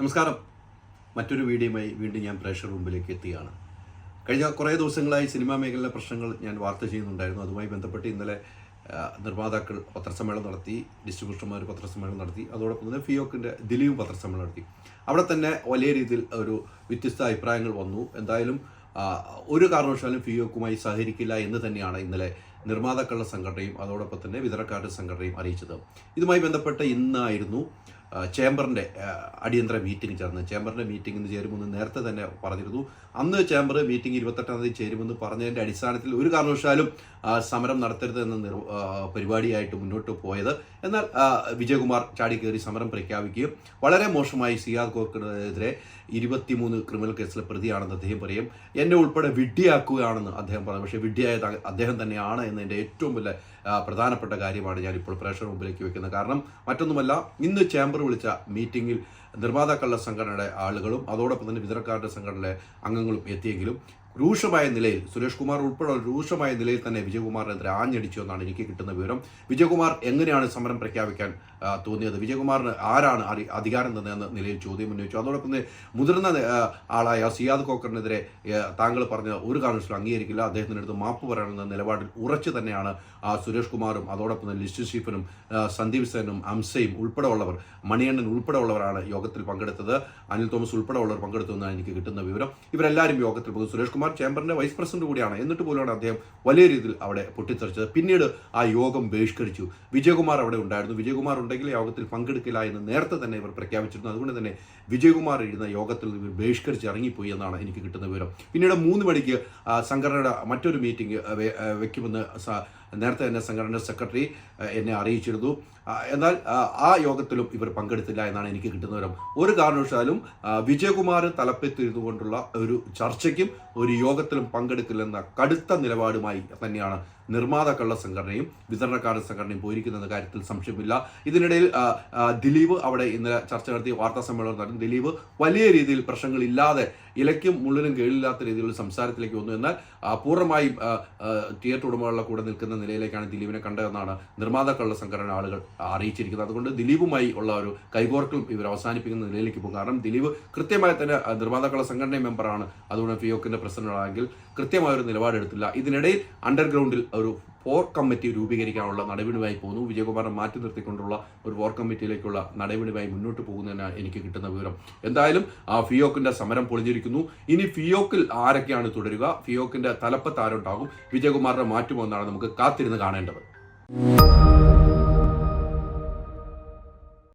നമസ്കാരം. മറ്റൊരു വീഡിയോയുമായി വീണ്ടും ഞാൻ പ്രേക്ഷകർ മുമ്പിലേക്ക് എത്തിയാണ്. കഴിഞ്ഞ കുറേ ദിവസങ്ങളായി സിനിമാ മേഖലയിലെ പ്രശ്നങ്ങൾ ഞാൻ വാർത്ത ചെയ്യുന്നുണ്ടായിരുന്നു. അതുമായി ബന്ധപ്പെട്ട് ഇന്നലെ നിർമ്മാതാക്കൾ പത്രസമ്മേളനം നടത്തി, ഡിസ്ട്രിബ്യൂട്ടർമാർ പത്രസമ്മേളനം നടത്തി, അതോടൊപ്പം തന്നെ ഫിയോക്കിൻ്റെ ദിലീപും പത്രസമ്മേളനം നടത്തി. അവിടെ തന്നെ വലിയ രീതിയിൽ ഒരു വ്യത്യസ്ത അഭിപ്രായങ്ങൾ വന്നു. എന്തായാലും ഒരു കാരണവശാലും ഫിയോക്കുമായി സഹകരിക്കില്ല എന്ന് തന്നെയാണ് ഇന്നലെ നിർമ്മാതാക്കളുടെ സംഘടനയും അതോടൊപ്പം തന്നെ വിതരണക്കാരുടെ സംഘടനയും അറിയിച്ചത്. ഇതുമായി ബന്ധപ്പെട്ട് ഇന്നായിരുന്നു ചേംബറിൻ്റെ അടിയന്തര മീറ്റിംഗ് ചേർന്ന്. ചേംബറിൻ്റെ മീറ്റിംഗ് ഇന്ന് ചേരുമെന്ന് നേരത്തെ തന്നെ പറഞ്ഞിരുന്നു. അന്ന് ചേംബർ മീറ്റിംഗ് 28-ാം തീയതി ചേരുമെന്ന് പറഞ്ഞതിൻ്റെ അടിസ്ഥാനത്തിൽ ഒരു കാരണവശാലും സമരം നടത്തരുത് എന്ന പരിപാടിയായിട്ട് മുന്നോട്ട് പോയത്. എന്നാൽ വിജയകുമാർ ചാടിക്കയറി സമരം പ്രഖ്യാപിക്കുകയും വളരെ മോശമായി സിയാദ് കോക്കറിനെതിരെ 23 ക്രിമിനൽ കേസിലെ പ്രതിയാണെന്ന് അദ്ദേഹം പറയും. എന്നെ ഉൾപ്പെടെ വിഡ്ഢിയാക്കുകയാണെന്ന് അദ്ദേഹം പറഞ്ഞു. പക്ഷേ വിഡ്ഢിയായത് അദ്ദേഹം തന്നെയാണ് എന്നതിൻ്റെ ഏറ്റവും വലിയ പ്രധാനപ്പെട്ട കാര്യമാണ് ഞാനിപ്പോൾ പ്രേക്ഷകർ മുമ്പിലേക്ക് വെക്കുന്നത്. കാരണം മറ്റൊന്നുമല്ല, ഇന്ന് ചേംബർ വിളിച്ച മീറ്റിങ്ങിൽ നിർമ്മാതാക്കളുടെ സംഘടനയുടെ ആളുകളും അതോടൊപ്പം തന്നെ വിതരണക്കാരുടെ സംഘടനയിലെ അംഗങ്ങളും എത്തിയെങ്കിലും രൂക്ഷമായ നിലയിൽ സുരേഷ് കുമാർ ഉൾപ്പെടെ രൂക്ഷമായ നിലയിൽ തന്നെ വിജയകുമാറിനെതിരെ ആഞ്ഞടിച്ചു എന്നാണ് എനിക്ക് കിട്ടുന്ന വിവരം. വിജയകുമാർ എങ്ങനെയാണ് സമരം പ്രഖ്യാപിക്കാൻ തോന്നിയത്, വിജയകുമാറിന് ആരാണ് അധികാരം തന്നതെന്ന നിലയിൽ ചോദ്യം ഉന്നയിച്ചു. അതോടൊപ്പം തന്നെ മുതിർന്ന ആളായ സിയാദ് കോക്കറിനെതിരെ താങ്കൾ പറഞ്ഞ ഒരു കാരണവശാലും അംഗീകരിക്കില്ല, അദ്ദേഹത്തിൻ്റെ അടുത്ത് മാപ്പ് പറയണമെന്ന നിലപാടിൽ ഉറച്ചു തന്നെയാണ് സുരേഷ് കുമാറും അതോടൊപ്പം തന്നെ ലിസ്റ്റ് സ്റ്റീഫനും സന്ദീപ് സെനും അംസയും ഉൾപ്പെടെ ഉള്ളവർ, മണിയണ്ണൻ ഉൾപ്പെടെ ഉള്ളവരാണ് യോഗത്തിൽ പങ്കെടുത്തത്. അനിൽ തോമസ് ഉൾപ്പെടെ ഉള്ളവർ പങ്കെടുത്തു എന്നാണ് എനിക്ക് കിട്ടുന്ന വിവരം. ഇവരെല്ലാവരും യോഗത്തിൽ പോകും. സുരേഷ് കുമാർ ചേംബറിന്റെ വൈസ് പ്രസിഡന്റ് കൂടിയാണ്. എന്നിട്ട് പോലെയാണ് അദ്ദേഹം വലിയ രീതിയിൽ അവിടെ പൊട്ടിത്തെറിച്ചത്. പിന്നീട് ആ യോഗം ബഹിഷ്കരിച്ചു. വിജയകുമാർ അവിടെ ഉണ്ടായിരുന്നു. വിജയകുമാർ ഉണ്ടെങ്കിൽ യോഗത്തിൽ പങ്കെടുക്കില്ല എന്ന് നേരത്തെ തന്നെ ഇവർ പ്രഖ്യാപിച്ചിരുന്നു. അതുകൊണ്ട് തന്നെ വിജയകുമാർ ഇരുന്ന യോഗത്തിൽ ബഹിഷ്കരിച്ച് ഇറങ്ങിപ്പോയി എന്നാണ് എനിക്ക് കിട്ടുന്ന വിവരം. പിന്നീട് 3 മണിക്ക് സംഘടനയുടെ മറ്റൊരു മീറ്റിംഗ് വെക്കുമെന്ന് നേരത്തെ തന്നെ സംഘടനയുടെ സെക്രട്ടറി എന്നെ അറിയിച്ചിരുന്നു. എന്നാൽ ആ യോഗത്തിലും ഇവർ പങ്കെടുത്തില്ല എന്നാണ് എനിക്ക് കിട്ടുന്ന വിവരം. ഒരു കാരണവശാലും വിജയകുമാർ തലപ്പത്തിരുന്നു കൊണ്ടുള്ള ഒരു ചർച്ചയ്ക്കും ഒരു യോഗത്തിലും പങ്കെടുക്കില്ലെന്ന കടുത്ത നിലപാടുമായി തന്നെയാണ് നിർമ്മാതാക്കളുടെ സംഘടനയും വിതരണക്കാരുടെ സംഘടനയും പോയിരിക്കുന്ന കാര്യത്തിൽ സംശയമില്ല. ഇതിനിടയിൽ ദിലീപ് അവിടെ ഇന്നലെ ചർച്ച നടത്തി വാർത്താ സമ്മേളനം നടത്തി. ദിലീപ് വലിയ രീതിയിൽ പ്രശ്നങ്ങളില്ലാതെ ഇലയ്ക്കും മുള്ളിനും കേളില്ലാത്ത രീതിയിലുള്ള സംസാരത്തിലേക്ക് വന്നു. എന്നാൽ പൂർണ്ണമായും തിയേറ്റർ ഉടമകളുടെ കൂടെ നിൽക്കുന്ന നിലയിലേക്കാണ് ദിലീപിനെ കണ്ടതെന്നാണ് നിർമ്മാതാക്കളുടെ സംഘടന ആളുകൾ അറിയിച്ചിരിക്കുന്നത്. അതുകൊണ്ട് ദിലീപുമായി ഉള്ള ഒരു കൈകോർക്കലും ഇവർ അവസാനിപ്പിക്കുന്ന നിലയിലേക്ക് പോകും. കാരണം ദിലീപ് കൃത്യമായി തന്നെ നിർമ്മാതാക്കളുടെ സംഘടന മെമ്പറാണ്. അതുകൊണ്ട് ഫിയോക്കിന്റെ പ്രസിഡന്റാണെങ്കിൽ കൃത്യമായ ഒരു നിലപാടെടുത്തില്ല. ഇതിനിടയിൽ അണ്ടർഗ്രൗണ്ടിൽ ഒരു ഫോർ കമ്മിറ്റി രൂപീകരിക്കാനുള്ള നടപടിയുമായി പോകുന്നു. വിജയകുമാറിനെ മാറ്റി നിർത്തിക്കൊണ്ടുള്ള ഒരു ഫോർ കമ്മിറ്റിയിലേക്കുള്ള നടപടിയുമായി മുന്നോട്ട് പോകുന്നതിനാണ് എനിക്ക് കിട്ടുന്ന വിവരം. എന്തായാലും ഫിയോക്കിന്റെ സമരം പൊളിഞ്ഞിരിക്കുന്നു. ഇനി ഫിയോക്കിൽ ആരൊക്കെയാണ് തുടരുക, ഫിയോക്കിന്റെ തലപ്പത്ത് ആരുണ്ടാകും, വിജയകുമാറിനെ മാറ്റുമോ എന്നാണ് നമുക്ക് കാത്തിരുന്ന് കാണേണ്ടത്.